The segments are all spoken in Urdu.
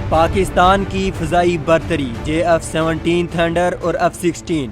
پاکستان کی فضائی برتری JF-17 تھنڈر اور F-16۔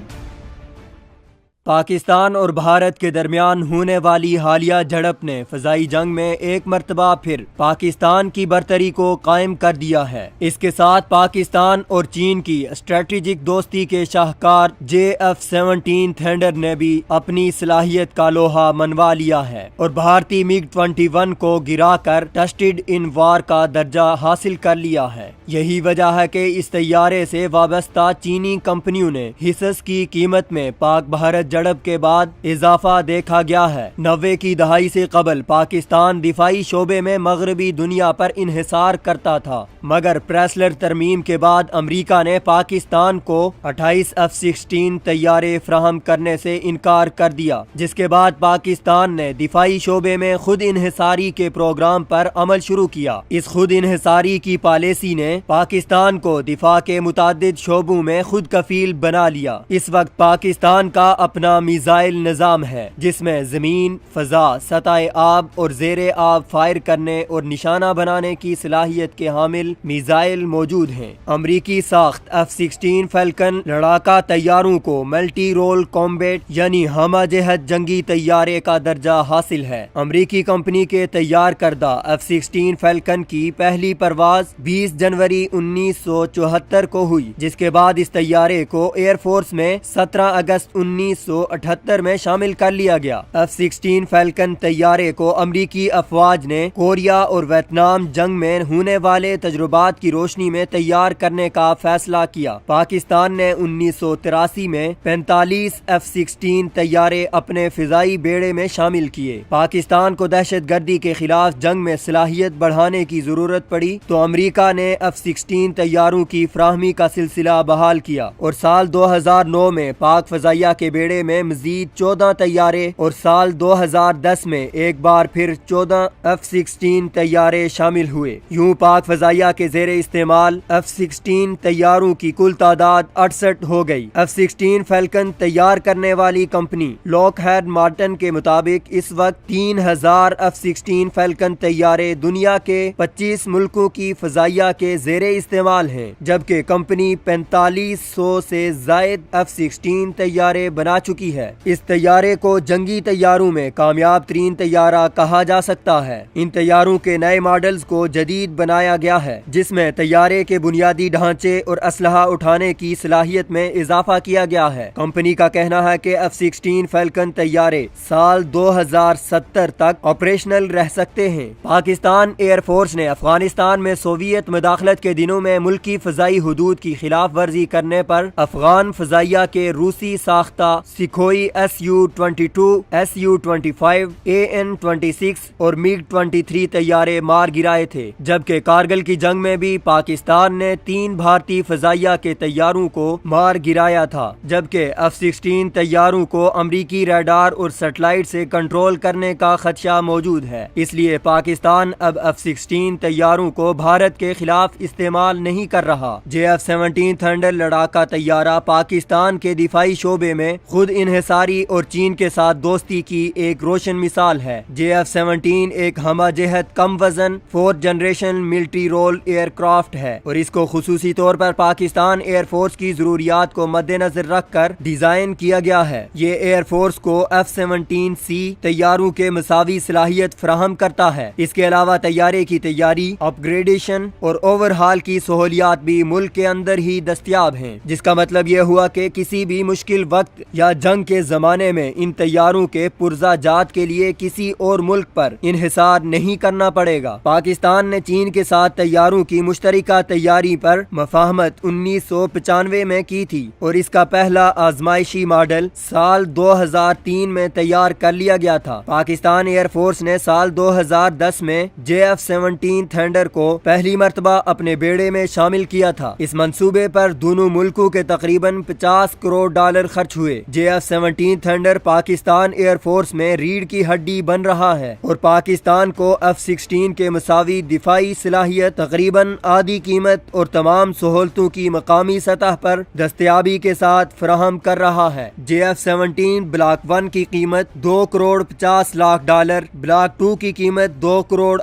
پاکستان اور بھارت کے درمیان ہونے والی حالیہ جھڑپ نے فضائی جنگ میں ایک مرتبہ پھر پاکستان کی برتری کو قائم کر دیا ہے۔ اس کے ساتھ پاکستان اور چین کی اسٹریٹجک دوستی کے شاہکار JF-17 تھنڈر نے بھی اپنی صلاحیت کا لوہا منوا لیا ہے اور بھارتی MiG-21 کو گرا کر ٹسٹڈ ان وار کا درجہ حاصل کر لیا ہے۔ یہی وجہ ہے کہ اس طیارے سے وابستہ چینی کمپنیوں نے حصص کی قیمت میں پاک بھارت جھڑپ کے بعد اضافہ دیکھا گیا ہے۔ 90 کی دہائی سے قبل پاکستان دفاعی شعبے میں مغربی دنیا پر انحصار کرتا تھا، مگر پریسلر ترمیم کے بعد امریکہ نے پاکستان کو 28 F-16 طیارے فراہم کرنے سے انکار کر دیا، جس کے بعد پاکستان نے دفاعی شعبے میں خود انحصاری کے پروگرام پر عمل شروع کیا۔ اس خود انحصاری کی پالیسی نے پاکستان کو دفاع کے متعدد شعبوں میں خود کفیل بنا لیا۔ اس وقت پاکستان کا اپنا میزائل نظام ہے، جس میں زمین، فضا، سطح آب اور زیر آب فائر کرنے اور نشانہ بنانے کی صلاحیت کے حامل میزائل موجود ہیں۔ امریکی ساخت F-16 فیلکن لڑاکا طیاروں کو ملٹی رول کامبیٹ یعنی ہمہ جہت جنگی طیارے کا درجہ حاصل ہے۔ امریکی کمپنی کے تیار کردہ F-16 فیلکن کی پہلی پرواز 20 جنوری 1974 کو ہوئی، جس کے بعد اس طیارے کو ایئر فورس میں 17 اگست 1978 میں شامل کر لیا گیا۔ F-16 فیلکن طیارے کو امریکی افواج نے کوریا اور ویتنام جنگ میں ہونے والے تجربات کی روشنی میں تیار کرنے کا فیصلہ کیا۔ پاکستان نے 1983 میں 45 F-16 طیارے اپنے فضائی بیڑے میں شامل کیے۔ پاکستان کو دہشت گردی کے خلاف جنگ میں صلاحیت بڑھانے کی ضرورت پڑی تو امریکہ نے F-16 طیاروں کی فراہمی کا سلسلہ بحال کیا اور سال 2009 میں پاک فضائیہ کے بیڑے میں مزید 14 طیارے اور سال 2010 میں ایک بار پھر 14 F-16 طیارے شامل ہوئے۔ یوں پاک فضائیہ کے زیر استعمال F-16 طیاروں کی کل تعداد 68 ہو گئی۔ F-16 فیلکن تیار کرنے والی کمپنی لاک ہیڈ مارٹن کے مطابق اس وقت 3000 F-16 فیلکن طیارے دنیا کے 25 ملکوں کی فضائیہ کے زیر استعمال ہیں، جبکہ کمپنی 4500 سے زائد F-16 طیارے بنا چکی ہے۔ اس طیارے کو جنگی طیاروں میں کامیاب ترین طیارہ کہا جا سکتا ہے۔ ان طیاروں کے نئے ماڈلز کو جدید بنایا گیا ہے، جس میں طیارے کے بنیادی ڈھانچے اور اسلحہ اٹھانے کی صلاحیت میں اضافہ کیا گیا ہے۔ کمپنی کا کہنا ہے کہ F-16 فیلکن طیارے سال 2070 تک آپریشنل رہ سکتے ہیں۔ پاکستان ایئر فورس نے افغانستان میں سوویت مداخلت کے دنوں میں ملکی فضائی حدود کی خلاف ورزی کرنے پر افغان فضائیہ کے روسی ساختہ سکھوئی Su-22، Su-25، AN-26 اور MiG-23 طیارے مار گرائے تھے، جبکہ کارگل کی جنگ میں بھی پاکستان نے 3 بھارتی فضائیہ کے طیاروں کو مار گرایا تھا، جبکہ F-16 طیاروں کو امریکی ریڈار اور سیٹلائٹ سے کنٹرول کرنے کا خدشہ موجود ہے۔ اس لیے پاکستان اب F-16 طیاروں کو بھارت کے خلاف استعمال نہیں کر رہا۔ JF-17 تھنڈر لڑاکا طیارہ پاکستان کے دفاعی شعبے میں خود انحصاری اور چین کے ساتھ دوستی کی ایک روشن مثال ہے۔ JF-17 ایک ہمہ جہت کم وزن 4th generation multi role aircraft ہے اور اس کو خصوصی طور پر پاکستان ایئر فورس کی ضروریات کو مد نظر رکھ کر ڈیزائن کیا گیا ہے۔ یہ ایئر فورس کو F-17C طیاروں کے مساوی صلاحیت فراہم کرتا ہے۔ اس کے علاوہ طیارے کی تیاری، اپ گریڈیشن اور اوور ہال کی سہولیات بھی ملک کے اندر ہی دستیاب ہیں، جس کا مطلب یہ ہوا کہ کسی بھی مشکل وقت یا جنگ کے زمانے میں ان طیاروں کے پرزہ جات کے لیے کسی اور ملک پر انحصار نہیں کرنا پڑے گا۔ پاکستان نے چین کے ساتھ طیاروں کی مشترکہ تیاری پر مفاہمت 1995 میں کی تھی اور اس کا پہلا آزمائشی ماڈل سال 2003 میں تیار کر لیا گیا تھا۔ پاکستان ایئر فورس نے سال 2010 میں JF-17 تھنڈر کو پہلی مرتبہ اپنے بیڑے میں شامل کیا تھا۔ اس منصوبے پر دونوں ملکوں کے تقریباً $50 کروڑ خرچ ہوئے۔ JF-17 thunder Pakistan air force میں ریڑھ کی ہڈی بن رہا ہے اور پاکستان کو F-16 کے مساوی دفاعی صلاحیت تقریباً آدھی قیمت اور تمام سہولتوں کی مقامی سطح پر دستیابی کے ساتھ فراہم کر رہا ہے۔ JF-17 بلاک 1 کی قیمت $2.50 کروڑ، بلاک 2 کی قیمت $2.80 کروڑ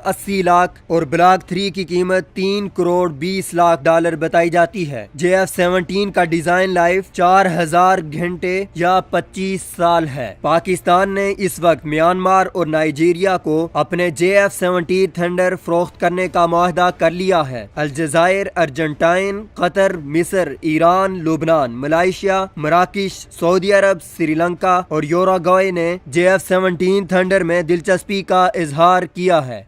اور بلاک 3 کی قیمت $3.20 کروڑ بتائی جاتی ہے۔ JF-17 کا ڈیزائن لائف 4000 گھنٹے یا 25 سال ہے۔ پاکستان نے اس وقت میانمار اور نائجیریا کو اپنے JF-17 تھنڈر فروخت کرنے کا معاہدہ کر لیا ہے۔ الجزائر، ارجنٹائن، قطر، مصر، ایران، لبنان، ملائیشیا، مراکش، سعودی عرب، سری لنکا اور یوراگوئے نے JF-17 تھنڈر میں دلچسپی کا اظہار کیا ہے۔